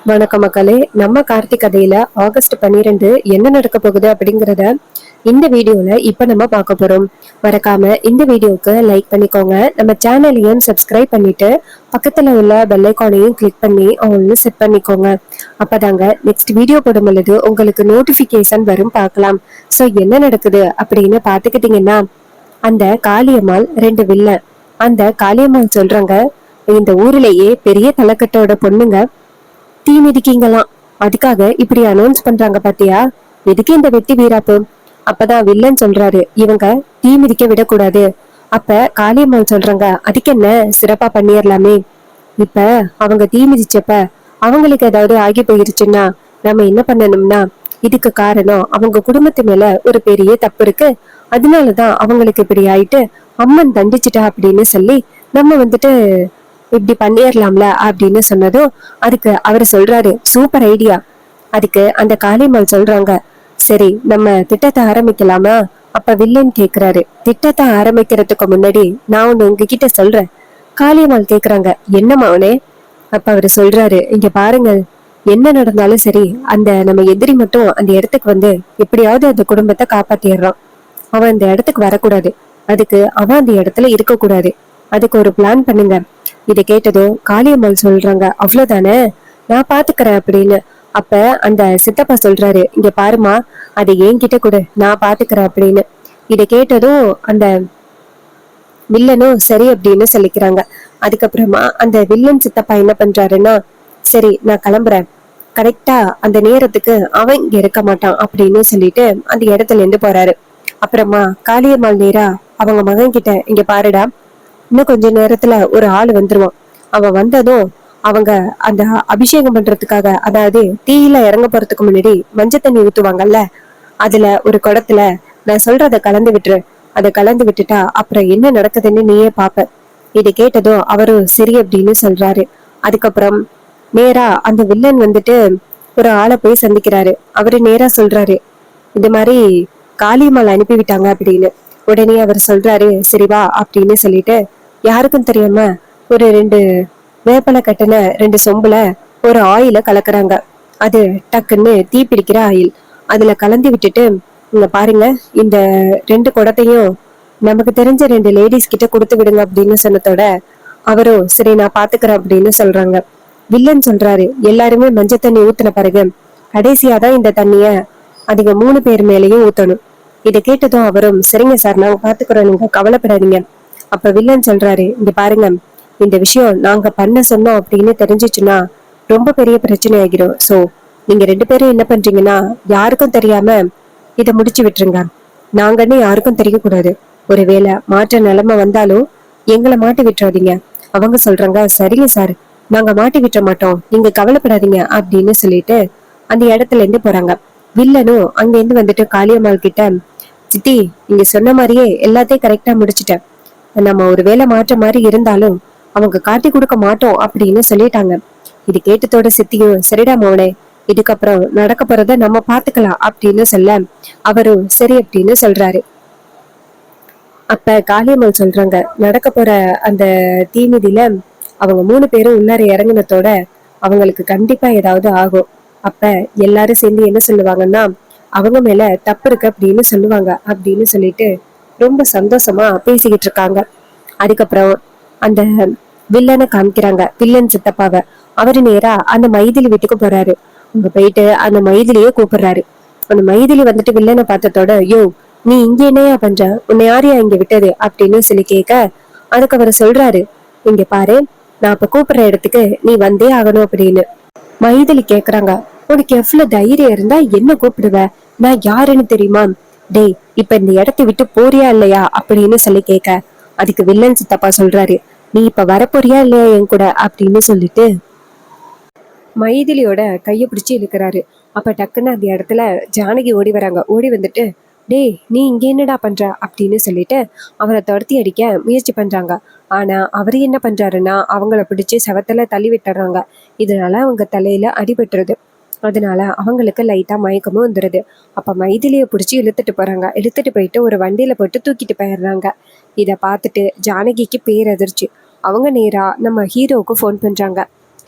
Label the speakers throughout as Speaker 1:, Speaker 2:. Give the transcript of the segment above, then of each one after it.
Speaker 1: வணக்கம் மக்களே. நம்ம கார்த்திக் கதையில ஆகஸ்ட் 12 என்ன நடக்க போகுது அப்படிங்கறத இந்த வீடியோல இப்ப நம்ம பார்க்க போறோம். மறக்காம இந்த வீடியோக்கு லைக் பண்ணிக்கோங்க. நம்ம சேனலையும் சப்ஸ்கிரைப் பண்ணிட்டு பக்கத்துல உள்ள பெல் ஐகானையும் கிளிக் பண்ணி அவங்க செட் பண்ணிக்கோங்க. அப்பதாங்க நெக்ஸ்ட் வீடியோ போடும் பொழுது உங்களுக்கு நோட்டிபிகேஷன் வரும் பார்க்கலாம். சோ என்ன நடக்குது அப்படின்னு பாத்துக்கிட்டீங்கன்னா, அந்த காளியம்மாள் ரெண்டு வில்லன். அந்த காளியம்மாள் சொல்றாங்க, இந்த ஊர்லயே பெரிய தலைக்கட்டோட பொண்ணுங்க தீ மிதிக்கீங்களாம். அதுக்காக இப்படி அனௌன்ஸ் பண்றாங்க பாத்தியா? எதுக்கு இந்த வெட்டி வீராப்பு? அப்பதான் வில்லன் சொல்றாரு, இவங்க தீ மிதிக்க விடக்கூடாது. அப்ப காளியம்மாள் சொல்றாங்க, அதுக்கு என்ன, சிறப்பா பண்ணிடலாமே. இப்ப அவங்க தீ மிதிச்சப்ப அவங்களுக்கு ஏதாவது ஆகி போயிருச்சுன்னா நம்ம என்ன பண்ணணும்னா, இதுக்கு காரணம் அவங்க குடும்பத்து மேல ஒரு பெரிய தப்பு இருக்கு, அதனாலதான் அவங்களுக்கு இப்படி ஆயிட்டு அம்மன் தண்டிச்சிட்டா அப்படின்னு சொல்லி நம்ம இப்படி பண்ணிடலாம்ல அப்படின்னு சொன்னதும் அதுக்கு அவர் சொல்றாரு, சூப்பர் ஐடியா. அதுக்கு அந்த காளியம்மாள் சொல்றாங்க, சரி நம்ம திட்டத்தை ஆரம்பிக்கலாமா? அப்ப வில்லன் கேக்குறாரு, திட்டத்தை ஆரம்பிக்கிறதுக்கு முன்னாடி நான் ஒண்ணு உங்ககிட்ட சொல்றேன். காளியம்மாள் கேக்குறாங்க, என்ன மவனே? அப்ப அவரு சொல்றாரு, இங்க பாருங்க, என்ன நடந்தாலும் சரி, அந்த நம்ம எதிரி மட்டும் அந்த இடத்துக்கு வந்து எப்படியாவது அந்த குடும்பத்தை காப்பாத்திடுறான். அவன் அந்த இடத்துக்கு வரக்கூடாது. அதுக்கு அவன் அந்த இடத்துல இருக்க கூடாது. அதுக்கு ஒரு பிளான் பண்ணுங்க. இதை கேட்டதும் காளியம்மாள் சொல்றாங்க, அவ்வளவுதானே, நான் பாத்துக்கிறேன் அப்படின்னு. அப்ப அந்த சித்தப்பா சொல்றாரு, இங்க பாருமா, அதை என்கிட்ட கொடு, நான் பாத்துக்கிறேன் அப்படின்னு. இதை கேட்டதும் அந்த வில்லனும் சரி அப்படின்னு சொல்லிக்கிறாங்க. அதுக்கப்புறமா அந்த வில்லன் சித்தப்பா என்ன பண்றாருன்னா, சரி நான் கிளம்புறேன், கரெக்டா அந்த நேரத்துக்கு அவன் இங்க இருக்க மாட்டான் அப்படின்னு சொல்லிட்டு அந்த இடத்துல இருந்து போறாரு. அப்புறமா காளியம்மாள் நேரா அவங்க மகன் கிட்ட, இங்க பாருடா, இன்னும் கொஞ்ச நேரத்துல ஒரு ஆள் வந்துருவான். அவன் வந்ததும் அவங்க அந்த அபிஷேகம் பண்றதுக்காக, அதாவது தீயில இறங்க போறதுக்கு முன்னாடி மஞ்சள் தண்ணி ஊத்துவாங்கல்ல, அதுல ஒரு குடத்துல நான் சொல்றத கலந்து விட்டுரு. அதை கலந்து விட்டுட்டா அப்புறம் என்ன நடக்குதுன்னு நீயே பாப்ப. இதை கேட்டதும் அவரும் சரி அப்படின்னு சொல்றாரு. அதுக்கப்புறம் நேரா அந்த வில்லன் ஒரு ஆளை போய் சந்திக்கிறாரு. அவரு நேரா சொல்றாரு, இந்த மாதிரி காளியம்மாள் அனுப்பிவிட்டாங்க அப்படின்னு. உடனே அவர் சொல்றாரு, சரி வா அப்படின்னு சொல்லிட்டு யாருக்கும் தெரியாம ஒரு ரெண்டு வேப்பலை கட்டின ரெண்டு சொம்புல ஒரு ஆயில கலக்குறாங்க. அது டக்குன்னு தீ பிடிக்கிற ஆயில். அதுல கலந்து விட்டுட்டு, இங்க பாருங்க, இந்த ரெண்டு குடத்தையும் நமக்கு தெரிஞ்ச ரெண்டு லேடிஸ் கிட்ட கொடுத்து விடுங்க அப்படின்னு சொன்னதோட அவரும் சரி நான் பாத்துக்கிறேன் அப்படின்னு சொல்றாங்க. வில்லன் சொல்றாரு, எல்லாருமே மஞ்சள் தண்ணி ஊத்தின பிறகு கடைசியாதான் இந்த தண்ணிய அதுங்க மூணு பேர் மேலேயும் ஊத்தணும். இதை கேட்டதும் அவரும் சரிங்க சார், நாங்க பாத்துக்கிறோம், நீங்க கவலைப்படாதீங்க. அப்ப வில்லன் சொல்றாரு, இங்க பாருங்க, இந்த விஷயம் நாங்க பண்ண சொன்னோம் அப்படின்னு தெரிஞ்சிச்சுன்னா ரொம்ப பெரிய பிரச்சனை ஆகிடும். சோ நீங்க ரெண்டு பேரும் என்ன பண்றீங்கன்னா, யாருக்கும் தெரியாம இதை முடிச்சு விட்டுருங்க. நாங்கன்னு யாருக்கும் தெரியக்கூடாது. ஒருவேளை மாற்ற நிலைமை வந்தாலும் எங்களை மாட்டி விட்டுறாதீங்க. அவங்க சொல்றாங்க, சரிங்க சார், நாங்க மாட்டி விட்டுற மாட்டோம், நீங்க கவலைப்படாதீங்க அப்படின்னு சொல்லிட்டு அந்த இடத்துல இருந்து போறாங்க. வில்லனும் அங்க இருந்து காளியம்மாள் கிட்ட, சித்தி, நீங்க சொன்ன மாதிரியே எல்லாத்தையும் கரெக்டா முடிச்சிட்டேன். நம்ம ஒரு வேலை மாற்ற மாதிரி இருந்தாலும் அவங்க காட்டி கொடுக்க மாட்டோம் அப்படின்னு சொல்லிட்டாங்க. இது கேட்டதோட சித்தியும், சரிடா மோனே, இதுக்கப்புறம் நடக்க போறத நம்ம பாத்துக்கலாம் அப்படின்னு சொல்ல அவரும் சரி அப்படின்னு சொல்றாரு. அப்ப காளியம்மாள் சொல்றாங்க, நடக்க போற அந்த தீமிதியில அவங்க மூணு பேரும் உள்ளார இறங்கினத்தோட அவங்களுக்கு கண்டிப்பா ஏதாவது ஆகும். அப்ப எல்லாரும் சேர்ந்து என்ன சொல்லுவாங்கன்னா, அவங்க மேல தப்பு இருக்கு அப்படின்னு சொல்லுவாங்க அப்படின்னு சொல்லிட்டு ரொம்ப சந்தோஷமா பேசிக்கிட்டு இருக்காங்க. அதுக்கப்புறம் அந்த வில்லனை காமிக்கிறாங்க, வில்லன் சித்தப்பாவ. அவரு நேரா அந்த மைதிலி வீட்டுக்கு போறாரு. அங்க போயிட்டு அந்த மைதிலியே கூப்பிடுறாரு. அந்த மைதிலி வில்லனை பார்த்ததோட, யோ, நீ இங்க என்னையா பண்ற, உன்னை யாரையா இங்க விட்டது அப்படின்னு சொல்லி கேட்க, அதுக்கு அவர் சொல்றாரு, இங்க பாரு, நான் இப்ப கூப்பிடுற இடத்துக்கு நீ வந்தே ஆகணும் அப்படின்னு. மைதிலி கேக்குறாங்க, உனக்கு எவ்வளவு தைரியம் இருந்தா என்ன கூப்பிடுவ, நான் யாருன்னு தெரியுமா? டேய், இப்ப இந்த இடத்தை விட்டு போறியா இல்லையா அப்படின்னு சொல்லி கேட்க, அதுக்கு வில்லன் சித்தப்பா சொல்றாரு, நீ இப்ப வரப்போறியா இல்லையா என் கூட அப்படின்னு சொல்லிட்டு மைதிலியோட கைய பிடிச்சு இழுக்கிறாரு. அப்ப டக்குன்னு அந்த இடத்துல ஜானகி ஓடி வராங்க. ஓடி டேய், நீ இங்க என்னடா பண்ற அப்படின்னு சொல்லிட்டு அவரை துரத்தி அடிக்க முயற்சி பண்றாங்க. ஆனா அவரு என்ன பண்றாருன்னா, அவங்கள பிடிச்சு செவத்துல தள்ளி விட்டுறாங்க. இதனால அவங்க தலையில அடிபட்டுருது. அதனால அவங்களுக்கு லைட்டா மயக்கமும் வந்துருது. அப்ப மைதிலிய பிடிச்சி இழுத்துட்டு போறாங்க. இழுத்துட்டு போயிட்டு ஒரு வண்டியில போட்டு தூக்கிட்டு போயிடுறாங்க. இத பார்த்துட்டு ஜானகிக்கு பேரதிர்ச்சி. அவங்க நேரா நம்ம ஹீரோவுக்கு ஃபோன் பண்றாங்க.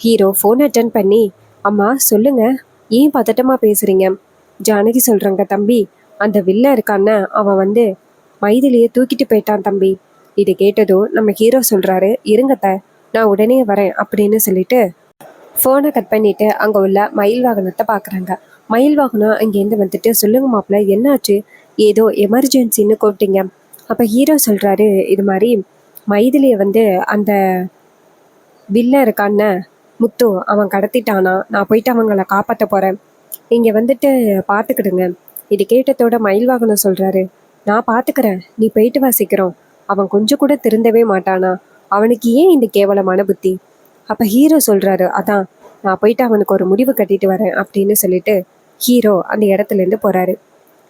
Speaker 1: ஹீரோ ஃபோன் அட்டன் பண்ணி, அம்மா சொல்லுங்க, ஏன் பதட்டமா பேசுறீங்க? ஜானகி சொல்றாங்க, தம்பி அந்த வில்ல இருக்கான்னு அவன் வந்து மைதிலியை தூக்கிட்டு போயிட்டான் தம்பி. இதை கேட்டதும் நம்ம ஹீரோ சொல்றாரு, இருங்கத்த நான் உடனே வரேன் அப்படின்னு சொல்லிட்டு ஃபோனை கட் பண்ணிட்டு அங்க உள்ள மயில் வாகனத்தை பாக்குறாங்க. மயில் வாகனம் அங்கேருந்து வந்துட்டு, சொல்லுங்க மாப்பிள்ள என்னாச்சு, ஏதோ எமர்ஜென்சின்னு கூப்பிட்டீங்க. அப்ப ஹீரோ சொல்றாரு, இது மாதிரி மைதிலியை வந்து அந்த வில்ல இருக்கான்னு முத்து அவன் கடத்திட்டானா, நான் போயிட்டு அவங்கள காப்பாற்ற போறேன், இங்க வந்துட்டு பாத்துக்கிடுங்க. இது கேட்டதோட மயில் வாகனம் சொல்றாரு, நான் பாத்துக்கிறேன், நீ போயிட்டு வாசிக்கிறோம். அவன் கொஞ்சம் கூட திருந்தவே மாட்டானா, அவனுக்கு ஏன் இந்த கேவலமான புத்தி? அப்ப ஹீரோ சொல்றாரு, அதான் நான் போயிட்டு அவனுக்கு ஒரு முடிவு கட்டிட்டு வரேன் அப்படின்னு சொல்லிட்டு ஹீரோ அந்த இடத்துல இருந்து போறாரு.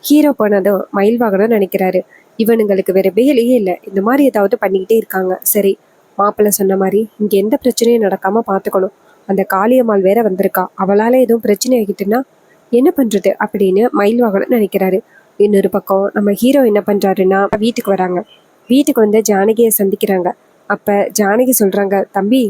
Speaker 1: ஹீரோ போனதும் மயில் வாகனம் நினைக்கிறாரு, இவனுங்களுக்கு வேற வேலையே இல்லை, இந்த மாதிரி ஏதாவது பண்ணிக்கிட்டே இருக்காங்க. சரி, மாப்பிள்ளை சொன்ன மாதிரி இங்க எந்த பிரச்சனையும் நடக்காம பாத்துக்கணும். அந்த காளியம்மாள் வேற வந்திருக்கா, அவளால எதுவும் பிரச்சனை ஆகிட்டுன்னா என்ன பண்றது அப்படின்னு மயில் வாகனம் நினைக்கிறாரு. இன்னொரு பக்கம் நம்ம ஹீரோ என்ன பண்றாருன்னா, வீட்டுக்கு வராங்க. வீட்டுக்கு வந்து ஜானகியை சந்திக்கிறாங்க. அப்ப ஜானகி சொல்றாங்க, தம்பி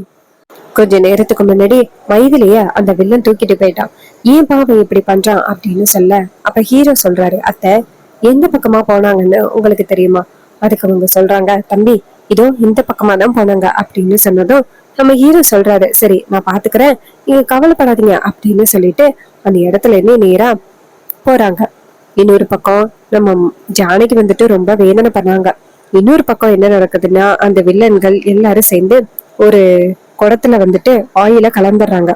Speaker 1: கொஞ்ச நேரத்துக்கு முன்னாடி மைதிலிய அந்த வில்லன் தூக்கிட்டு போயிட்டான், ஏன் பாவம் இப்படி பண்றான் அப்படின்னு சொல்ல, அப்ப ஹீரோ சொல்றாரு, அத்தை எந்த பக்கமா போனாங்கன்னு உங்களுக்கு தெரியுமா? அதுக்கு அவங்க சொல்றாங்க, தம்பி இதோ இந்த பக்கமா தான் போனாங்க அப்படின்னு சொன்னதும் நம்ம ஹீரோ சொல்றாரு, சரி நான் பாத்துக்கிறேன், நீங்க கவலைப்படாதீங்க அப்படின்னு சொல்லிட்டு அந்த இடத்துல இருந்து நேரா போறாங்க. இன்னொரு பக்கம் நம்ம ஜானகி வந்துட்டு ரொம்ப வேதனை பண்ணாங்க. இன்னொரு பக்கம் என்ன நடக்குதுன்னா, அந்த வில்லன்கள் எல்லாரும் சேர்ந்து ஒரு குடத்துல வந்துட்டு ஆயில கலந்துடுறாங்க.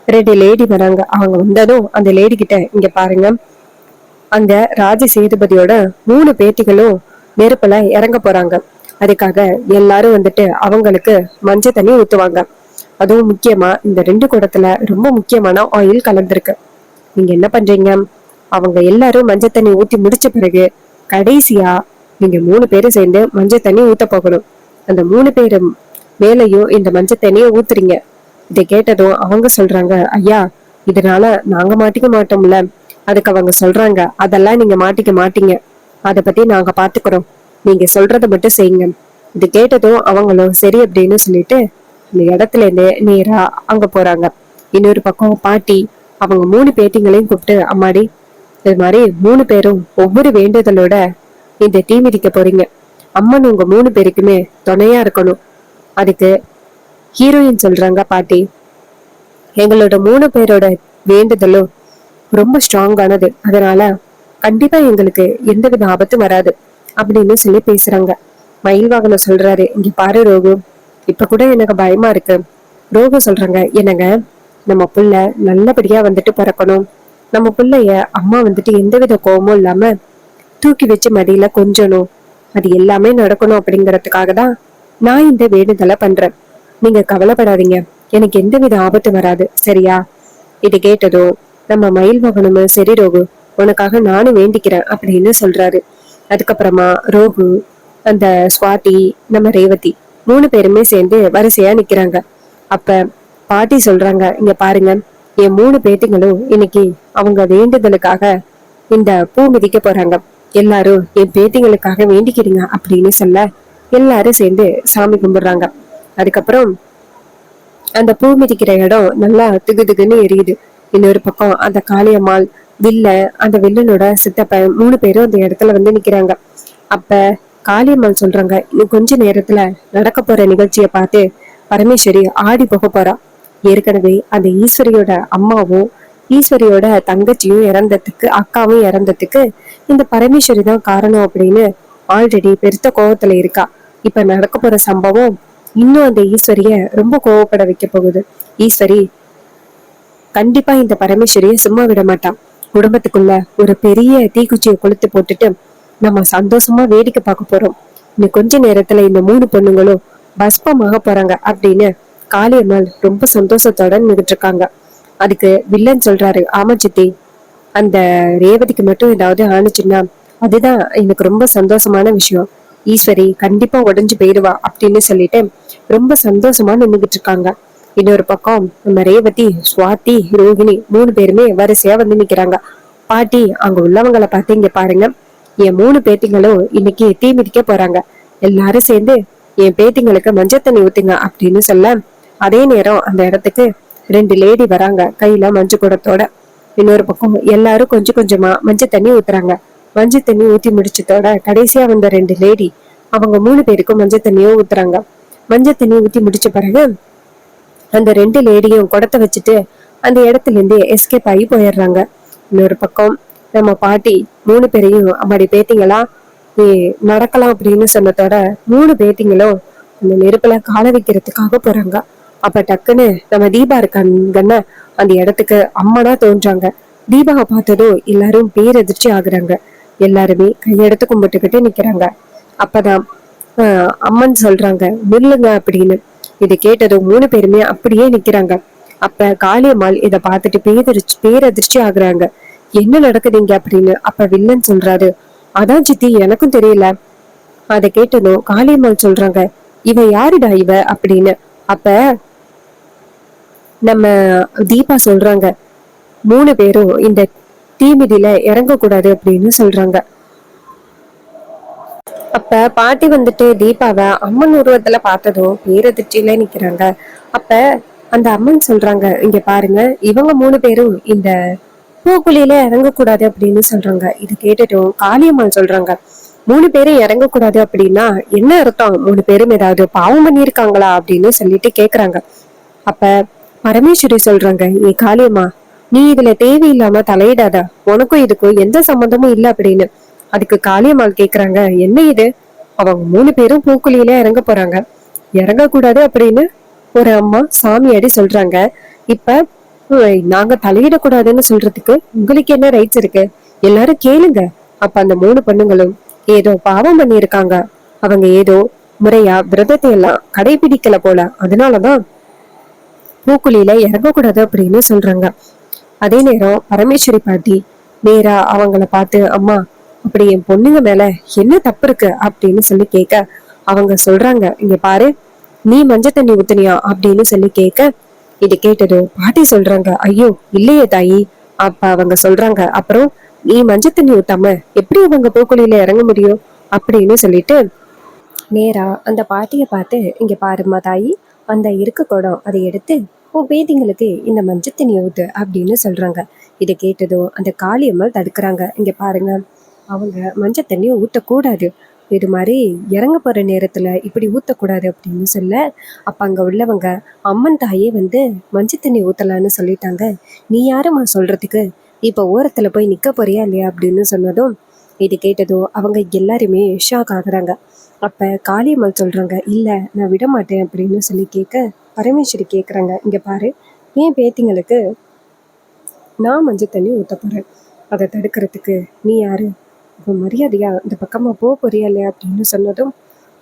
Speaker 1: 2 லேடி வராங்க. அவங்க வந்ததும் அந்த லேடி கிட்ட, இங்க பாருங்க, அங்க ராஜ சேதுபதியோட 3 பேத்திகளும் நெருப்புல இறங்க போறாங்க. அதுக்காக எல்லாரும் வந்துட்டு அவங்களுக்கு மஞ்சள் தண்ணி ஊத்துவாங்க. அதுவும் முக்கியமா இந்த 2 குடத்துல ரொம்ப முக்கியமான ஆயில் கலந்துருக்கு. நீங்க என்ன பண்றீங்க, அவங்க எல்லாரும் மஞ்சள் தண்ணி ஊத்தி முடிச்ச பிறகு கடைசியா நீங்க 3 பேரும் சேர்ந்து மஞ்சள் தண்ணி ஊத்த போகணும். அந்த 3 பேரும் மேலையும் இந்த மஞ்சள் தண்ணிய ஊத்துறீங்க. இதை கேட்டதும் அவங்க சொல்றாங்க, ஐயா இதனால நாங்க மாட்டிக்க மாட்டோம்ல. அதுக்கு அவங்க சொல்றாங்க, அதெல்லாம் நீங்க மாட்டிக்க மாட்டீங்க, அதை பத்தி நாங்க பாத்துக்கிறோம், நீங்க சொல்றத மட்டும் செய்யுங்க. இது கேட்டதும் அவங்களும் சரி அப்படின்னு சொல்லிட்டு அந்த இடத்துல இருந்து நேரா அங்க போறாங்க. இன்னொரு பக்கம் பாட்டி அவங்க 3 பேத்திங்களையும் கூப்பிட்டு, அம்மாடி இது மாதிரி 3 பேரும் ஒவ்வொரு வேண்டுதலோட இந்த தீ மிதிக்க போறீங்க. அம்மன் உங்க 3 பேருக்குமே துணையா இருக்கணும். அதுக்கு ஹீரோயின் சொல்றாங்க, பாட்டி எங்களோட 3 பேரோட வேண்டுதலும் ரொம்ப ஸ்ட்ராங்கானது, அதனால கண்டிப்பா எங்களுக்கு எந்தவித ஆபத்தும் வராது அப்படின்னு சொல்லி பேசுறாங்க. மயில் வாகனம் சொல்றாரு, இங்க பாரு ரோகு, இப்ப கூட எனக்கு பயமா இருக்கு. ரோகு சொல்றாங்க, என்னங்க நம்ம புள்ள நல்லபடியா வந்துட்டு பிறக்கணும், நம்ம புள்ளைய அம்மா வந்துட்டு எந்தவித கோபமும் இல்லாம தூக்கி வச்சு மடியில கொஞ்சணும், அது எல்லாமே நடக்கணும் அப்படிங்கறதுக்காக தான் நான் இந்த வேண்டுதலை பண்றேன். நீங்க கவலைப்படாதீங்க, எனக்கு எந்தவித ஆபத்து வராது, சரியா? இது கேட்டதோ நம்ம மயில் வாகனமும், சரி ரோகு உனக்காக நானும் வேண்டிக்கிறேன் அப்படின்னு சொல்றாரு. அதுக்கப்புறமா ரோகு, அந்த ஸ்வாதி, நம்ம ரேவதி 3 பேருமே சேர்ந்து வரிசையா நிக்கிறாங்க. அப்ப பாட்டி சொல்றாங்க, இங்க பாருங்க, என் 3 பேத்திங்களும் இன்னைக்கு அவங்க வேண்டுதலுக்காக இந்த பூ மிதிக்க போறாங்க, எல்லாரும் என் பேத்திங்களுக்காக வேண்டிக்கிறீங்க அப்படின்னு சொல்ல எல்லாரும் சேர்ந்து சாமி கும்பிடுறாங்க. அதுக்கப்புறம் அந்த பூ மிதிக்கிற இடம் நல்லா திகுதிகுன்னு எரியுது. இன்னொரு பக்கம் அந்த காளியம்மாள், வில்ல, அந்த வில்லனோட சித்தப்ப 3 பேரும் அந்த இடத்துல வந்து நிக்கிறாங்க. அப்ப காளியம்மாள் சொல்றாங்க, இன்னும் கொஞ்ச நேரத்துல நடக்க போற நிகழ்ச்சிய பார்த்து பரமேஸ்வரி ஆடி போக போறா. ஏற்கனவே அந்த ஈஸ்வரியோட அம்மாவும் ஈஸ்வரியோட தங்கச்சியும் இறந்ததுக்கு, அக்காவும் இறந்ததுக்கு இந்த பரமேஸ்வரி தான் காரணம் அப்படின்னு ஆல்ரெடி பெருத்த கோவத்துல இருக்கா. இப்ப நடக்க போற சம்பவம் இன்னும் அந்த ஈஸ்வரிய ரொம்ப கோவப்பட வைக்க போகுது. ஈஸ்வரி கண்டிப்பா இந்த பரமேஸ்வரிய சும்மா விட மாட்டான். குடும்பத்துக்குள்ள ஒரு பெரிய தீக்குச்சியை கொளுத்து போட்டுட்டு நம்ம சந்தோஷமா வேடிக்கை பார்க்க போறோம். இன்னும் கொஞ்ச நேரத்துல இந்த 3 பொண்ணுங்களும் பஸ்பமாக போறாங்க அப்படின்னு காளியம்மாள் ரொம்ப சந்தோஷத்தோட நின்றுட்டு இருக்காங்க. அதுக்கு வில்லன் சொல்றாரு, ஆமா சித்தி, அந்த ரேவதிக்கு மட்டும் ஏதாவது ஆணுச்சுன்னா அதுதான் எனக்கு ரொம்ப சந்தோஷமான விஷயம். ஈஸ்வரி கண்டிப்பா உடஞ்சு போயிடுவா அப்படின்னு சொல்லிட்டு ரொம்ப சந்தோஷமா நின்றுகிட்டு இருக்காங்க. இன்னொரு பக்கம் நம்ம ரேவதி, சுவாதி, ரோஹிணி 3 பேருமே வரிசையா வந்து நிக்கிறாங்க. பாட்டி அங்க உள்ளவங்களை பார்த்து, இங்க பாருங்க, என் 3 பேத்திங்களும் இன்னைக்கு தீ மிதிக்க போறாங்க, எல்லாரும் சேர்ந்து என் பேத்திங்களுக்கு மஞ்சள் தண்ணி ஊத்துங்க அப்படின்னு சொல்ல, அதே நேரம் அந்த இடத்துக்கு 2 லேடி வராங்க கையில மஞ்சள் குடத்தோட. இன்னொரு பக்கம் எல்லாரும் கொஞ்சம் கொஞ்சமா மஞ்சள் தண்ணி ஊத்துறாங்க. மஞ்சள் தண்ணி ஊத்தி முடிச்சதோட கடைசியா வந்த 2 லேடி அவங்க 3 பேருக்கும் மஞ்சள் தண்ணியும் ஊத்துறாங்க. மஞ்சள் தண்ணி ஊத்தி முடிச்ச பிறகு அந்த 2 லேடியும் குடத்தை வச்சுட்டு அந்த இடத்துல இருந்து எஸ்கேப் ஆகி போயிடுறாங்க. இன்னொரு பக்கம் நம்ம பாட்டி 3 பேரையும் அம்மாடி பேத்திங்களா ஏ நடக்கலாம் அப்படின்னு சொன்னதோட 3 பேத்திங்களும் அந்த நெருப்புல கால வைக்கிறதுக்காக போறாங்க. அப்ப டக்குன்னு நம்ம தீபா இருக்காங்கன்னு அந்த இடத்துக்கு அம்மனா தோன்றாங்க. தீபாவை பார்த்ததும் எல்லாரும் பேரதிர்ச்சி ஆகுறாங்க. எல்லாருமே கையெடுத்து கும்பிட்டுக்கிட்டு நிக்கிறாங்க. அப்பதான் அம்மன் சொல்றாங்க நில்லுங்க அப்படின்னு. இதை கேட்டதும் 3 பேருமே அப்படியே நிக்கிறாங்க. அப்ப காளியம்மாள் இத பார்த்துட்டு பேரதிர்ச்சி ஆகுறாங்க. என்ன நடக்குதுங்க அப்படின்னு. அப்ப வில்லன் சொல்றாரு, அதான் சித்தி எனக்கும் தெரியல. அதை கேட்டதும் காளியம்மாள் சொல்றாங்க, இவ யாருடா இவ அப்படின்னு. அப்ப நம்ம தீபா சொல்றாங்க, 3 பேரும் இந்த தீமிதியில இறங்க கூடாது அப்படின்னு சொல்றாங்க. அப்ப பாட்டி வந்துட்டு தீபாவை அம்மன் உருவத்துல பார்த்ததும் பேரதிர்ச்சியில நிக்கிறாங்க. அப்ப அந்த அம்மன் சொல்றாங்க, இங்க பாருங்க இவங்க 3 பேரும் இந்த பூக்குழியில இறங்கக்கூடாது அப்படின்னு சொல்றாங்க. இது கேட்டுட்டும் காளியம்மாள் சொல்றாங்க, 3 பேரும் இறங்கக்கூடாது அப்படின்னா என்ன அர்த்தம்? 3 பேரும் ஏதாவது பாவம் பண்ணியிருக்காங்களா அப்படின்னு சொல்லிட்டு கேக்குறாங்க. அப்ப பரமேஸ்வரி சொல்றாங்க, ஏ காளியம்மா நீ இதுல தேவையில்லாம தலையிடாத, உனக்கும் இதுக்கும் எந்த சம்மந்தமும் இல்லை அப்படின்னு. அதுக்கு காளியம்மாள் கேக்குறாங்க, என்ன இது? அவங்க 3 பேரும் பூக்குழியில இறங்க போறாங்க, இறங்க கூடாது அப்படின்னு ஒரு அம்மா சாமியாடி சொல்றாங்க. இப்ப நாங்க தலையிடக்கூடாதுன்னு சொல்றதுக்கு உங்களுக்கு என்ன ரைட்ஸ் இருக்கு? எல்லாரும் கேளுங்க. அப்ப அந்த 3 பொண்ணுங்களும் ஏதோ பாவம் பண்ணியிருக்காங்க, அவங்க ஏதோ முறையா விரதத்தை எல்லாம் கடைபிடிக்கல போல, அதனாலதான் பூக்குழியில இறங்கக்கூடாது அப்படின்னு சொல்றாங்க. அதே நேரம் பரமேஸ்வரி பாட்டி நேரா அவங்கள பார்த்து, அம்மா அப்படி என் பொண்ணுங்க மேல என்ன தப்பு இருக்கு அப்படின்னு சொல்லி கேட்க அவங்க சொல்றாங்க, இங்க பாரு நீ மஞ்சள் தண்ணி ஊத்துனியா அப்படின்னு சொல்லி கேட்க இது கேட்டது பாட்டி சொல்றாங்க, ஐயோ இல்லையே தாயி. அப்ப அவங்க சொல்றாங்க, அப்புறம் நீ மஞ்சள் தண்ணி ஊத்தாம எப்படி அவங்க பூக்குழியில இறங்க முடியும் அப்படின்னு சொல்லிட்டு நேரா அந்த பாட்டிய பார்த்து, இங்க பாருமா தாயி, அந்த இருக்க குடம் அதை எடுத்து உன் பேத்திங்களுக்கு இந்த மஞ்சள் தண்ணி ஊத்து அப்படின்னு சொல்றாங்க. இதை கேட்டதும் அந்த காளியம்மாள் தடுக்கிறாங்க. இங்க பாருங்க அவங்க மஞ்சள் தண்ணி ஊத்தக்கூடாது, இது மாதிரி இறங்க போற நேரத்துல இப்படி ஊத்தக்கூடாது அப்படின்னு சொல்ல, அப்ப அங்க உள்ளவங்க அம்மன் தாயே வந்து மஞ்சள் தண்ணி ஊத்தலான்னு சொல்லிட்டாங்க. நீ யாருமா சொல்றதுக்கு? இப்ப ஓரத்துல போய் நிக்க போறியா இல்லையா அப்படின்னு சொன்னதும் இது கேட்டதும் அவங்க எல்லாருமே ஷாக் ஆகுறாங்க. அப்ப காளியம்மாள் சொல்றாங்க, இல்ல நான் விட மாட்டேன் அப்படின்னு சொல்லி கேட்க பரமேஸ்வரி கேக்குறாங்க, இங்க பாரு ஏன் பேத்திங்களுக்கு நான் மஞ்சள் தண்ணி ஊத்த போறேன், அதை தடுக்கிறதுக்கு நீ யாரு? இப்போ மரியாதையா இந்த பக்கமா போறியா இல்லையா அப்படின்னு சொன்னதும்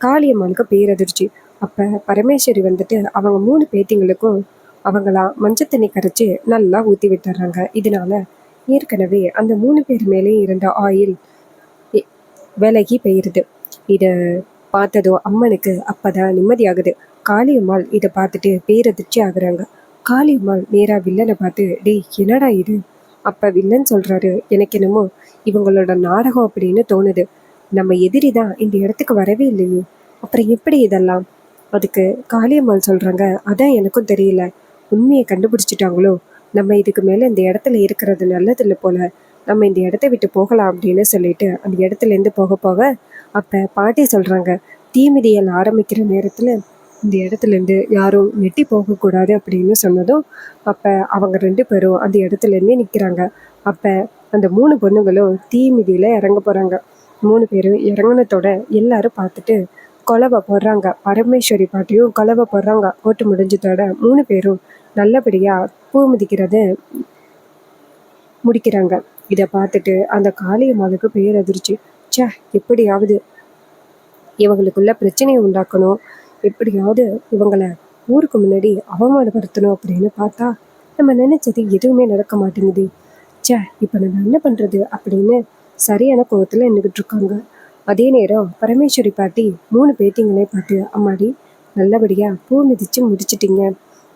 Speaker 1: காளியம்மாளுக்கு பேரதிர்ச்சி. அப்ப பரமேஸ்வரி வந்துட்டு அவங்க 3 பேத்திங்களுக்கும் அவங்களா மஞ்சள் தண்ணி கரைச்சு நல்லா ஊத்தி விட்டுறாங்க. இதனால ஏற்கனவே அந்த 3 பேர் மேலே இருந்த ஆயில் விலகி போயிருது. இத பார்த்ததோ அம்மனுக்கு அப்பதான் நிம்மதியாகுது. காளியம்மாள் இதை பார்த்துட்டு பேரதிர்ச்சி ஆகுறாங்க. காளியம்மாள் நேரா வில்லனை பார்த்து, டேய் என்னடா இது? அப்ப வில்லன் சொல்றாரு, எனக்கு என்னமோ இவங்களோட நாடகம் அப்படின்னு தோணுது, நம்ம எதிரி தான் இந்த இடத்துக்கு வரவே இல்லையே, அப்புறம் எப்படி இதெல்லாம்? அதுக்கு காளியம்மாள் சொல்றாங்க, அதான் எனக்கும் தெரியல, உண்மையை கண்டுபிடிச்சிட்டாங்களோ, நம்ம இதுக்கு மேல இந்த இடத்துல இருக்கிறது நல்லது இல்லை போல, நம்ம இந்த இடத்த விட்டு போகலாம் அப்படின்னு சொல்லிட்டு அந்த இடத்துல இருந்து போக போக அப்ப பாட்டி சொல்றாங்க, தீமிதியல் ஆரம்பிக்கிற நேரத்துல இந்த இடத்துல இருந்து யாரும் நெட்டி போகக்கூடாது அப்படின்னு சொன்னதும் அப்ப அவங்க 2 பேரும் அந்த இடத்துல இருந்தே நிக்கிறாங்க. அப்ப அந்த 3 பொண்ணுங்களும் தீமிதியில இறங்க போறாங்க. 3 பேரும் இறங்கினத்தோட எல்லாரும் பார்த்துட்டு கொலவை போடுறாங்க. பரமேஸ்வரி பாட்டியும் கொலவை போடுறாங்க. போட்டு முடிஞ்சதோட 3 பேரும் நல்லபடியா பூ மிதிக்கிறத முடிக்கிறாங்க. இதை பார்த்துட்டு அந்த காளியம்மாளுக்கு பேரதிர்ச்சி. ச்சே, எப்படியாவது இவங்களுக்குள்ள பிரச்சனையை உண்டாக்கணும், எப்படியாவது இவங்களை ஊருக்கு முன்னாடி அவமானப்படுத்தணும் அப்படின்னு பார்த்தா நம்ம நினைச்சது எதுவுமே நடக்க மாட்டேங்குது. ச்சே, இப்போ நம்ம என்ன பண்றது அப்படின்னு சரியான கோவத்துல நின்றுட்டு இருக்காங்க. அதே நேரம் பரமேஸ்வரி பாட்டி 3 பேத்திங்களே பார்த்து, அம்மாடி நல்லபடியா பூ மிதிச்சு முடிச்சிட்டீங்க,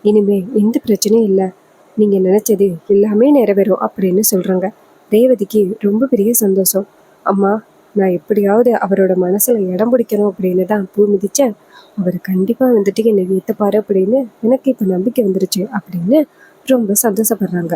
Speaker 1: இனிமே எந்த பிரச்சனையும் இல்லை, நீங்க நினைச்சது எல்லாமே நிறைவேறும் அப்படின்னு சொல்றாங்க. ரேவதிக்கு ரொம்ப பெரிய சந்தோஷம். அம்மா நான் எப்படியாவது அவரோட மனசுல இடம் பிடிக்கணும் அப்படின்னு தான் பூ மிதிச்சேன். அவர் கண்டிப்பா வந்துட்டு என்னை ஏத்துப்பாரு அப்படின்னு எனக்கு இப்ப நம்பிக்கை வந்துருச்சு அப்படின்னு ரொம்ப சந்தோஷப்படுறாங்க.